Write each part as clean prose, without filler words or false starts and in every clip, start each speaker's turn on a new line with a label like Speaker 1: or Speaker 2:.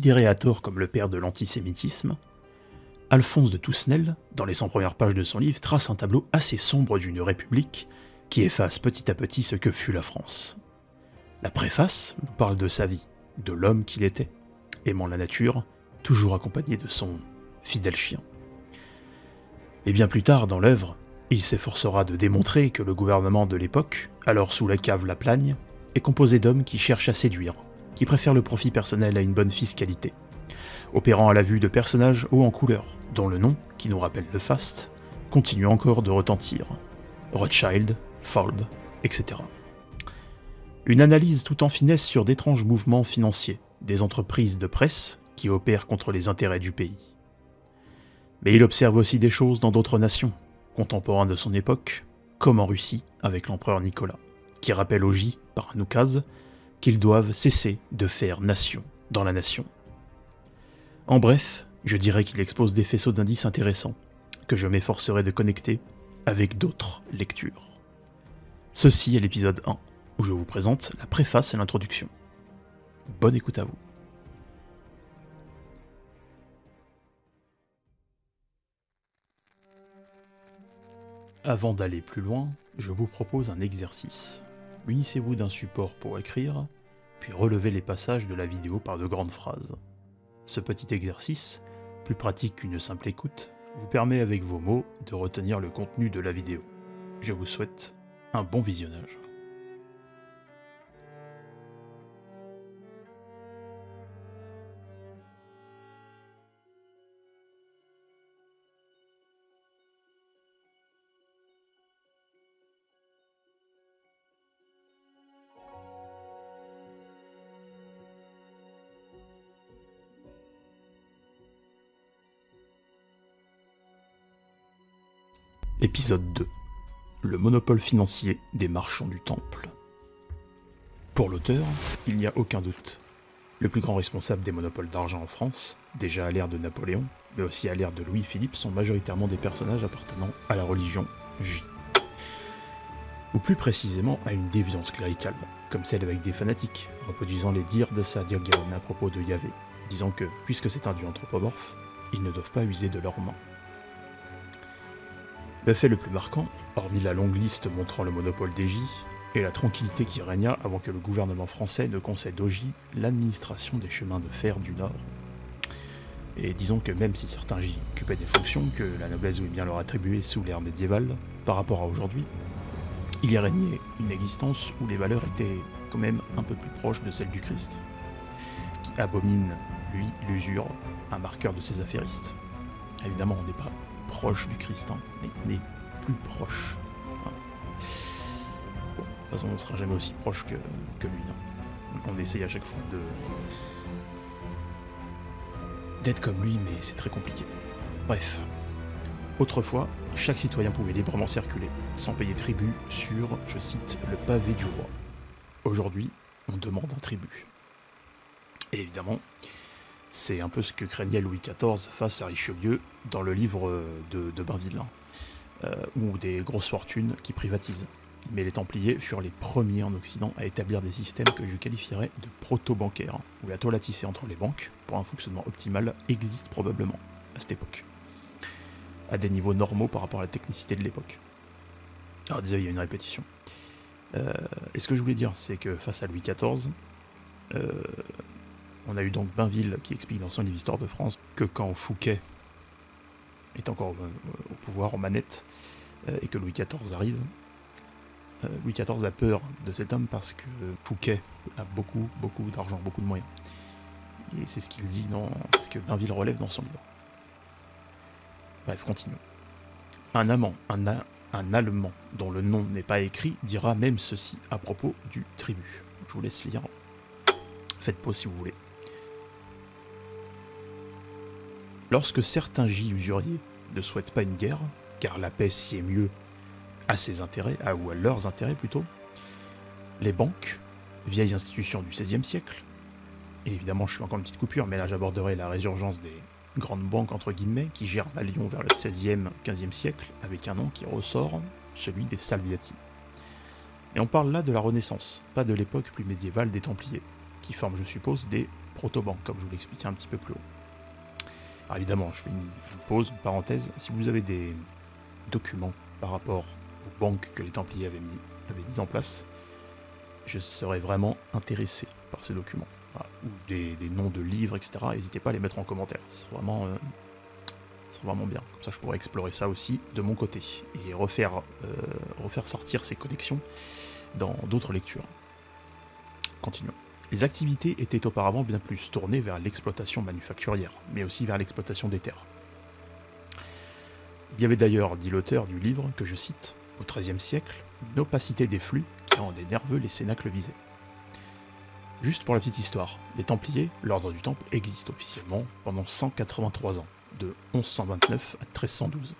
Speaker 1: considéré à tort comme le père de l'antisémitisme, Alphonse de Toussenel, dans les 100 premières pages de son livre, trace un tableau assez sombre d'une république qui efface petit à petit ce que fut la France. La préface nous parle de sa vie, de l'homme qu'il était, aimant la nature, toujours accompagné de son fidèle chien. Et bien plus tard dans l'œuvre, il s'efforcera de démontrer que le gouvernement de l'époque, alors sous la cave La Plagne, est composé d'hommes qui cherchent à séduire, qui préfèrent le profit personnel à une bonne fiscalité, opérant à la vue de personnages hauts en couleur, dont le nom, qui nous rappelle le faste, continue encore de retentir. Rothschild, Ford, etc. Une analyse tout en finesse sur d'étranges mouvements financiers, des entreprises de presse qui opèrent contre les intérêts du pays. Mais il observe aussi des choses dans d'autres nations, contemporains de son époque, comme en Russie avec l'empereur Nicolas, qui rappelle au J, par un oukase, qu'ils doivent cesser de faire nation dans la nation. En bref, je dirais qu'il expose des faisceaux d'indices intéressants, que je m'efforcerai de connecter avec d'autres lectures. Ceci est l'épisode 1, où je vous présente la préface et l'introduction. Bonne écoute à vous. Avant d'aller plus loin, je vous propose un exercice. Munissez-vous d'un support pour écrire, puis relevez les passages de la vidéo par de grandes phrases. Ce petit exercice, plus pratique qu'une simple écoute, vous permet avec vos mots de retenir le contenu de la vidéo. Je vous souhaite un bon visionnage. Épisode 2. Le monopole financier des marchands du Temple. Pour l'auteur, il n'y a aucun doute. Le plus grand responsable des monopoles d'argent en France, déjà à l'ère de Napoléon, mais aussi à l'ère de Louis-Philippe, sont majoritairement des personnages appartenant à la religion J. Ou plus précisément à une déviance cléricale, comme celle avec des fanatiques, reproduisant les dires de Saadir Gaon à propos de Yahvé, disant que, puisque c'est un dieu anthropomorphe, ils ne doivent pas user de leurs mains. Le fait le plus marquant, hormis la longue liste montrant le monopole des J, est la tranquillité qui régna avant que le gouvernement français ne concède aux J l'administration des chemins de fer du Nord. Et disons que même si certains J occupaient des fonctions que la noblesse voulait bien leur attribuer sous l'ère médiévale, par rapport à aujourd'hui, il y régnait une existence où les valeurs étaient quand même un peu plus proches de celles du Christ, qui abomine, lui, l'usure, un marqueur de ses affairistes. Évidemment, on n'est pas proche du Christ, hein, mais plus proche. Hein. Bon, de toute façon, on ne sera jamais aussi proche que lui. Hein. On essaye à chaque fois d'être comme lui, mais c'est très compliqué. Bref. Autrefois, chaque citoyen pouvait librement circuler, sans payer tribut sur, je cite, le pavé du roi. Aujourd'hui, on demande un tribut. Et évidemment, c'est un peu ce que craignait Louis XIV face à Richelieu dans le livre de Bainville, ou des grosses fortunes qui privatisent. Mais les Templiers furent les premiers en Occident à établir des systèmes que je qualifierais de proto-bancaires, où la toile à tisser entre les banques, pour un fonctionnement optimal, existe probablement à cette époque, à des niveaux normaux par rapport à la technicité de l'époque. Alors déjà, il y a une répétition. Et ce que je voulais dire, c'est que face à Louis XIV, on a eu donc Bainville qui explique dans son livre Histoire de France que quand Fouquet est encore au pouvoir, en manette, et que Louis XIV arrive, Louis XIV a peur de cet homme parce que Fouquet a beaucoup d'argent, beaucoup de moyens. Et c'est ce qu'il dit c'est ce que Bainville relève dans son livre. Bref, continuons. Un Allemand dont le nom n'est pas écrit dira même ceci à propos du tribut. Je vous laisse lire. Faites pause si vous voulez. Lorsque certains J usuriers ne souhaitent pas une guerre, car la paix sied mieux à ses intérêts, ou à leurs intérêts plutôt, les banques, vieilles institutions du XVIe siècle, et évidemment je fais encore une petite coupure, mais là j'aborderai la résurgence des grandes banques entre guillemets, qui gèrent à Lyon vers le XVIe, XVe siècle, avec un nom qui ressort, celui des Salviati. Et on parle là de la Renaissance, pas de l'époque plus médiévale des Templiers, qui forment, je suppose, des proto-banques, comme je vous l'expliquais un petit peu plus haut. Alors évidemment, je fais une pause, une parenthèse. Si vous avez des documents par rapport aux banques que les Templiers avaient mis en place, je serais vraiment intéressé par ces documents. Voilà. Ou des noms de livres, etc. N'hésitez pas à les mettre en commentaire. Ce serait vraiment bien. Comme ça, je pourrais explorer ça aussi de mon côté et refaire sortir ces connexions dans d'autres lectures. Continuons. Les activités étaient auparavant bien plus tournées vers l'exploitation manufacturière, mais aussi vers l'exploitation des terres. Il y avait d'ailleurs, dit l'auteur du livre, que je cite, au XIIIe siècle, une opacité des flux qui rendait nerveux les cénacles visés. Juste pour la petite histoire, les Templiers, l'ordre du Temple, existe officiellement pendant 183 ans, de 1129 à 1312.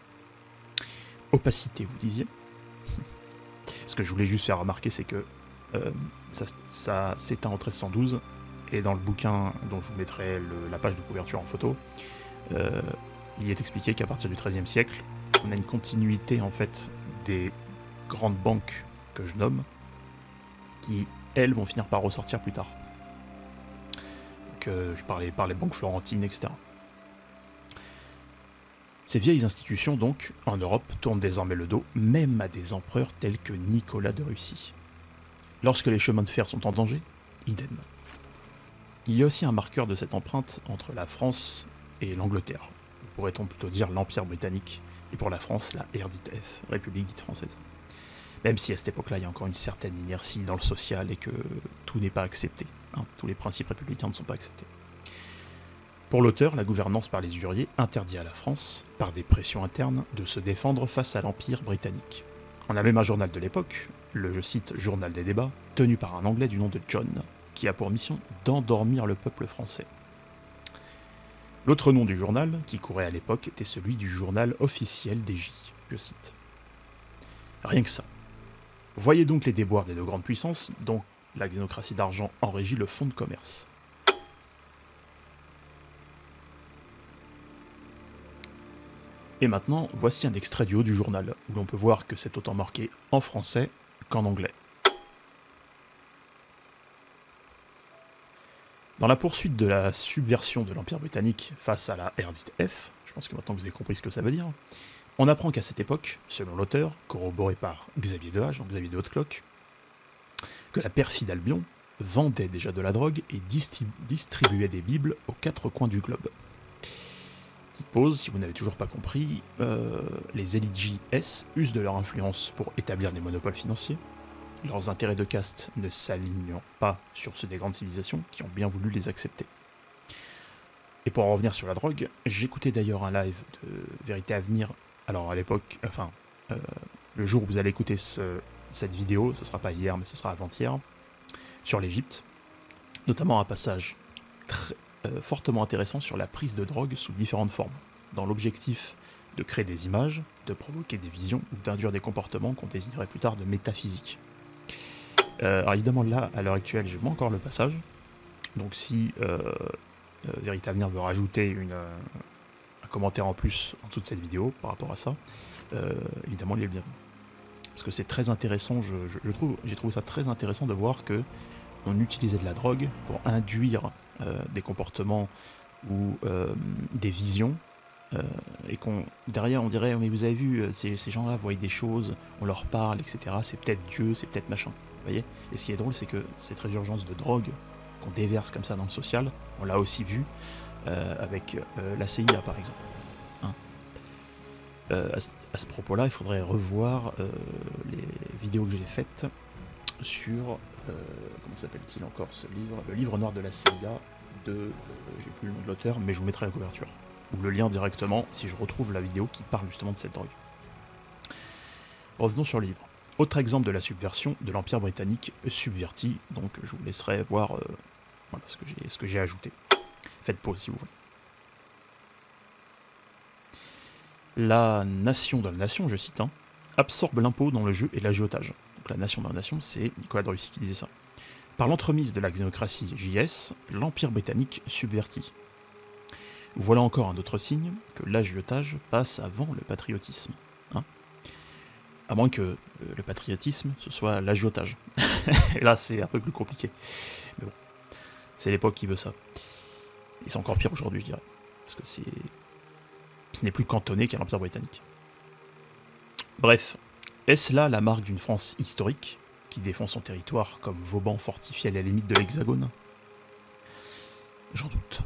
Speaker 1: Opacité, vous disiez? Ce que je voulais juste faire remarquer, c'est que ça s'éteint en 1312, et dans le bouquin dont je vous mettrai la page de couverture en photo, il est expliqué qu'à partir du XIIIe siècle, on a une continuité en fait des grandes banques que je nomme, qui elles vont finir par ressortir plus tard. Donc, je parlais par les banques florentines, etc. Ces vieilles institutions, donc, en Europe, tournent désormais le dos, même à des empereurs tels que Nicolas de Russie. Lorsque les chemins de fer sont en danger, idem. Il y a aussi un marqueur de cette empreinte entre la France et l'Angleterre, ou pourrait-on plutôt dire l'Empire britannique, et pour la France, la RDF, République dite française. Même si à cette époque-là, il y a encore une certaine inertie dans le social et que tout n'est pas accepté. Hein, tous les principes républicains ne sont pas acceptés. Pour l'auteur, la gouvernance par les usuriers interdit à la France, par des pressions internes, de se défendre face à l'Empire britannique. On a même un journal de l'époque, le, je cite, Journal des débats, tenu par un Anglais du nom de John, qui a pour mission d'endormir le peuple français. L'autre nom du journal, qui courait à l'époque, était celui du journal officiel des J, je cite. Rien que ça. Voyez donc les déboires des deux grandes puissances, dont la xénocratie d'argent enrégit le fonds de commerce. Et maintenant, voici un extrait du haut du journal, où l'on peut voir que c'est autant marqué en français qu'en anglais. Dans la poursuite de la subversion de l'Empire britannique face à la RDF, je pense que maintenant vous avez compris ce que ça veut dire, on apprend qu'à cette époque, selon l'auteur, corroboré par Xavier Dehache, donc Xavier de Hautecloque, que la perfide Albion vendait déjà de la drogue et distribuait des bibles aux quatre coins du globe. Petite pause, si vous n'avez toujours pas compris, les élites JS usent de leur influence pour établir des monopoles financiers, leurs intérêts de caste ne s'alignant pas sur ceux des grandes civilisations qui ont bien voulu les accepter. Et pour en revenir sur la drogue, j'écoutais d'ailleurs un live de Vérité à venir, alors à l'époque, enfin, le jour où vous allez écouter cette vidéo, ce sera pas hier, mais ce sera avant-hier, sur l'Égypte, notamment un passage très fortement intéressant sur la prise de drogue sous différentes formes, dans l'objectif de créer des images, de provoquer des visions ou d'induire des comportements qu'on désignerait plus tard de métaphysique. Alors évidemment là, à l'heure actuelle, j'ai pas encore le passage, donc si Vérité à venir veut rajouter un commentaire en plus en dessous de cette vidéo par rapport à ça, évidemment il est bienvenu. Parce que c'est très intéressant, j'ai trouvé ça très intéressant de voir que on utilisait de la drogue pour induire des comportements ou des visions, et derrière on dirait, mais vous avez vu, ces gens-là voient des choses, on leur parle, etc. C'est peut-être Dieu, c'est peut-être machin. Vous voyez? Et ce qui est drôle, c'est que cette résurgence de drogue qu'on déverse comme ça dans le social, on l'a aussi vu avec la CIA par exemple. Hein, à ce propos-là, il faudrait revoir les vidéos que j'ai faites sur, comment s'appelle-t-il encore ce livre? Le livre noir de la CIA de, j'ai plus le nom de l'auteur, mais je vous mettrai la couverture. Ou le lien directement si je retrouve la vidéo qui parle justement de cette drogue. Revenons sur le livre. Autre exemple de la subversion de l'Empire britannique subverti, donc je vous laisserai voir voilà, ce que j'ai ajouté. Faites pause si vous voulez. La nation dans la nation, je cite, hein, absorbe l'impôt dans le jeu et l'agiotage. Donc la nation dans la nation, c'est Nicolas de Russie qui disait ça. Par l'entremise de la xénocratie JS, l'Empire britannique subvertit. Voilà encore un autre signe que l'agiotage passe avant le patriotisme. Hein, à moins que le patriotisme, ce soit l'agiotage. Et là, c'est un peu plus compliqué. Mais bon. C'est l'époque qui veut ça. Et c'est encore pire aujourd'hui, je dirais. Parce que ce n'est plus cantonné qu'à l'Empire britannique. Bref, est-ce là la marque d'une France historique, qui défend son territoire comme Vauban fortifié à la limite de l'Hexagone? J'en doute.